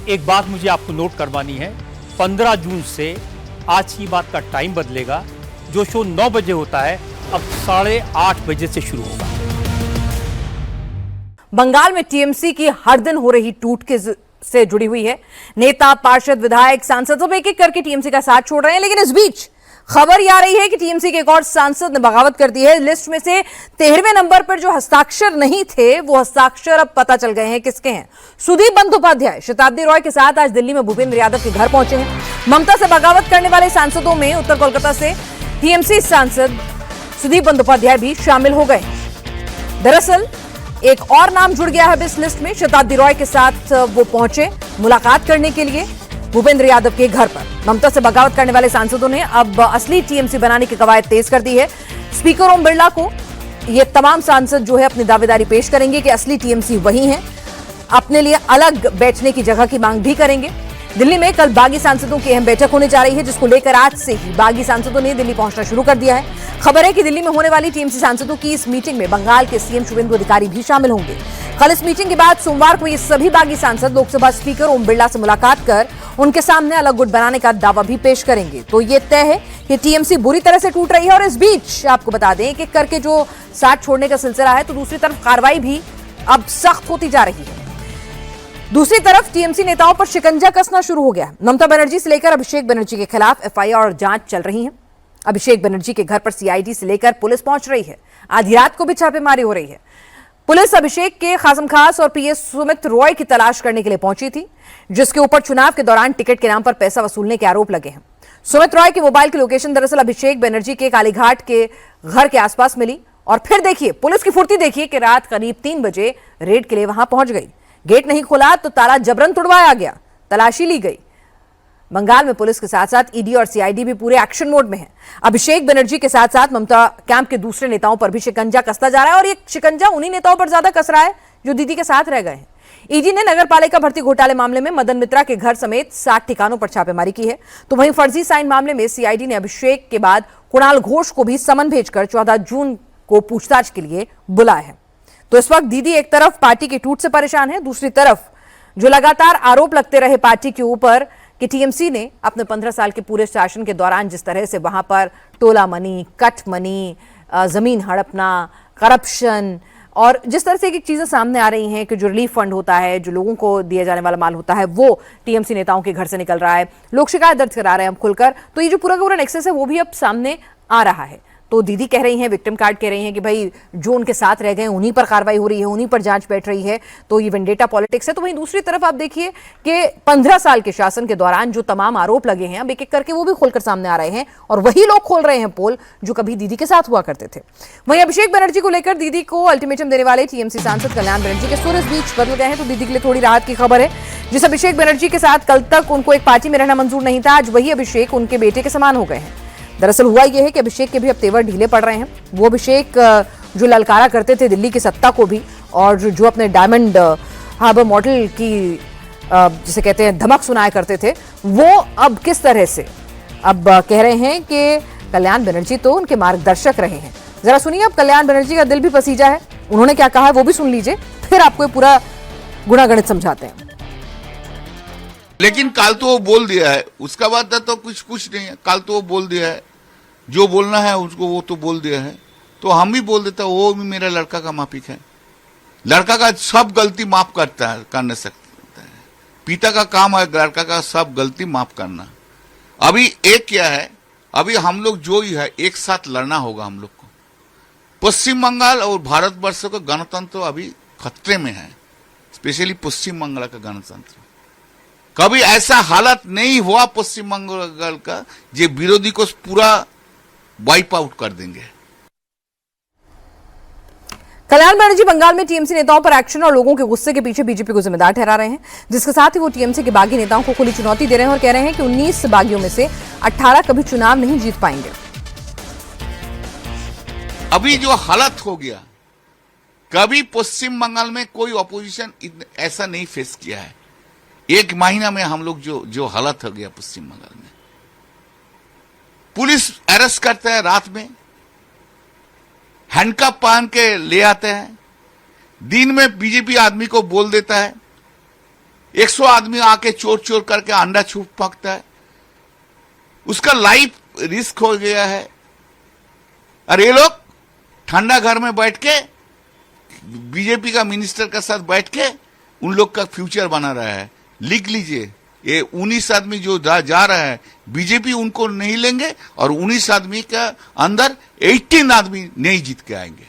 एक बात मुझे आपको नोट करवानी है, 15 जून से आज की बात का टाइम बदलेगा। जो शो 9 बजे होता है अब 8:30 बजे से शुरू होगा। बंगाल में टीएमसी की हर दिन हो रही टूट के से जुड़ी हुई है। नेता, पार्षद, विधायक, सांसद सब एक एक करके टीएमसी का साथ छोड़ रहे हैं। लेकिन इस बीच खबर यह आ रही है कि टीएमसी के एक और सांसद ने बगावत कर दी है। लिस्ट में से 13वें नंबर पर जो हस्ताक्षर नहीं थे, वो हस्ताक्षर अब पता चल गए हैं किसके हैं। सुदीप बंदोपाध्याय शताब्दी रॉय के साथ आज दिल्ली में भूपेंद्र यादव के घर पहुंचे हैं। ममता से बगावत करने वाले सांसदों में उत्तर कोलकाता से टीएमसी सांसद सुदीप बंदोपाध्याय भी शामिल हो गए। दरअसल एक और नाम जुड़ गया है इस लिस्ट में। शताब्दी रॉय के साथ वो पहुंचे मुलाकात करने के लिए भूपेंद्र यादव के घर पर। ममता से बगावत करने वाले सांसदों ने अब असली टीएमसी बनाने की कवायद तेज कर दी है। स्पीकर ओम बिरला को ये तमाम सांसद जो है अपनी दावेदारी पेश करेंगे कि असली टीएमसी वही है। अपने लिए अलग बैठने की जगह की मांग भी करेंगे। दिल्ली में कल बागी सांसदों की अहम बैठक होने जा रही है, जिसको लेकर आज से ही बागी सांसदों ने दिल्ली पहुंचना शुरू कर दिया है। खबर है कि दिल्ली में होने वाली टीएमसी सांसदों की इस मीटिंग में बंगाल के सीएम शुवेंदु अधिकारी भी शामिल होंगे। कल इस मीटिंग के बाद सोमवार को ये सभी बागी सांसद लोकसभा स्पीकर ओम बिरला से मुलाकात कर उनके सामने अलग गुट बनाने का दावा भी पेश करेंगे। तो ये तय है कि टीएमसी बुरी तरह से टूट रही है। और इस बीच आपको बता दें कि करके जो साथ छोड़ने का सिलसिला है, तो दूसरी तरफ कार्रवाई भी अब सख्त होती जा रही है। दूसरी तरफ टीएमसी नेताओं पर शिकंजा कसना शुरू हो गया। ममता बनर्जी से लेकर अभिषेक बनर्जी के खिलाफ एफआईआर और जांच चल रही है। अभिषेक बनर्जी के घर पर सीआईडी से लेकर पुलिस पहुंच रही है। आधी रात को भी छापेमारी हो रही है। पुलिस अभिषेक के खासम खास और पीएस सुमित रॉय की तलाश करने के लिए पहुंची थी, जिसके ऊपर चुनाव के दौरान टिकट के नाम पर पैसा वसूलने के आरोप लगे हैं। सुमित रॉय की मोबाइल की लोकेशन दरअसल अभिषेक बनर्जी के कालीघाट के घर के आसपास मिली। और फिर देखिए पुलिस की फुर्ती देखिए कि रात करीब 3 बजे रेड के लिए वहां पहुंच गई। गेट नहीं खुला तो ताला जबरन तुड़वाया गया, तलाशी ली गई। बंगाल में पुलिस के साथ साथ ईडी और सीआईडी भी पूरे एक्शन मोड में है। अभिषेक बनर्जी के साथ साथ ममता कैंप के दूसरे नेताओं पर भी शिकंजा कसता जा रहा है। और ये शिकंजा उन्हीं नेताओं पर ज्यादा कस रहा है जो दीदी के साथ रह गए हैं। ईडी ने नगर पालिका भर्ती घोटाले मामले में मदन मित्रा के घर समेत 7 ठिकानों पर छापेमारी की है। तो वहीं फर्जी साइन मामले में सीआईडी ने अभिषेक के बाद कुणाल घोष को भी समन भेजकर 14 जून को पूछताछ के लिए बुलाया है। तो इस वक्त दीदी एक तरफ पार्टी की टूट से परेशान है, दूसरी तरफ जो लगातार आरोप लगते रहे पार्टी के ऊपर कि टीएमसी ने अपने 15 साल के पूरे शासन के दौरान जिस तरह से वहां पर टोला मनी, कट मनी, जमीन हड़पना, करप्शन और जिस तरह से एक चीजें सामने आ रही हैं कि जो रिलीफ फंड होता है, जो लोगों को दिया जाने वाला माल होता है, वो टीएमसी नेताओं के घर से निकल रहा है। लोग शिकायत दर्ज करा रहे हैं अब खुलकर। तो ये जो पूरा का पूरा नेक्सस है वो भी अब सामने आ रहा है। तो दीदी कह रही हैं, विक्टिम कार्ड कह रही हैं कि भाई जो उनके साथ रह गए उन्हीं पर कार्रवाई हो रही है, उन्हीं पर जांच बैठ रही है। तो ये वेंडेटा पॉलिटिक्स है। तो वहीं दूसरी तरफ आप देखिए कि 15 साल के शासन के दौरान जो तमाम आरोप लगे हैं अब एक एक करके वो भी खोलकर सामने आ रहे हैं। और वही लोग खोल रहे हैं पोल जो कभी दीदी के साथ हुआ करते थे। वहीं अभिषेक बनर्जी को लेकर दीदी को अल्टीमेटम देने वाले टीएमसी सांसद कल्याण बनर्जी के सुर इस बीच बदल गए हैं। तो दीदी के लिए थोड़ी राहत की खबर है। जिस अभिषेक बनर्जी के साथ कल तक उनको एक पार्टी में रहना मंजूर नहीं था, आज वही अभिषेक उनके बेटे के समान हो गए हैं। दरअसल हुआ यह है कि अभिषेक के भी अब तेवर ढीले पड़ रहे हैं। वो अभिषेक जो ललकारा करते थे दिल्ली की सत्ता को भी और जो अपने डायमंड हार्बर मॉडल की जिसे कहते हैं धमक सुनाया करते थे, वो अब किस तरह से अब कह रहे हैं कि कल्याण बनर्जी तो उनके मार्गदर्शक रहे हैं। जरा सुनिए अब कल्याण बनर्जी का दिल भी पसीजा है, उन्होंने क्या कहा है वो भी सुन लीजिए, फिर आपको ये पूरा गुणागणित समझाते हैं। लेकिन कल तो वो बोल दिया है, उसका बाद तो कुछ नहीं है। कल तो वो बोल दिया है, जो बोलना है उसको वो तो बोल दिया है। तो हम भी बोल देता, वो भी मेरा लड़का का मापिक है। लड़का का सब गलती माफ करता है, करने सकता है। पिता का काम है लड़का का सब गलती माफ करना। अभी एक क्या है, अभी हम लोग जो ही है एक साथ लड़ना होगा हम लोग को। पश्चिम बंगाल और भारतवर्ष का गणतंत्र अभी खतरे में है, स्पेशली पश्चिम बंगाल का गणतंत्र। कभी ऐसा हालत नहीं हुआ पश्चिम बंगाल का जो विरोधी को पूरा वाइप आउट कर देंगे। कल्याण बनर्जी बंगाल में टीएमसी नेताओं पर एक्शन और लोगों के गुस्से के पीछे बीजेपी को जिम्मेदार ठहरा रहे हैं, जिसके साथ ही वो टीएमसी के बागी नेताओं को खुली चुनौती दे रहे हैं और कह रहे हैं कि 19 बागियों में से 18 कभी चुनाव नहीं जीत पाएंगे। अभी जो हालत हो गया, कभी पश्चिम बंगाल में कोई ऑपोजिशन ऐसा नहीं फेस किया है। 1 महीना में हम लोग जो हालत हो गया पश्चिम बंगाल में, पुलिस अरेस्ट करते हैं रात में, हैंडकफ पहन के ले आते हैं, दिन में बीजेपी आदमी को बोल देता है 100 आदमी आके चोर चोर करके अंडा छुप पकता है, उसका लाइफ रिस्क हो गया है। और ये लोग ठंडा घर में बैठ के बीजेपी का मिनिस्टर के साथ बैठ के उन लोग का फ्यूचर बना रहा है। लिख लीजिए, ये 19 आदमी जो जा रहा है, बीजेपी उनको नहीं लेंगे और 19 आदमी का अंदर 18 आदमी नहीं जीत के आएंगे।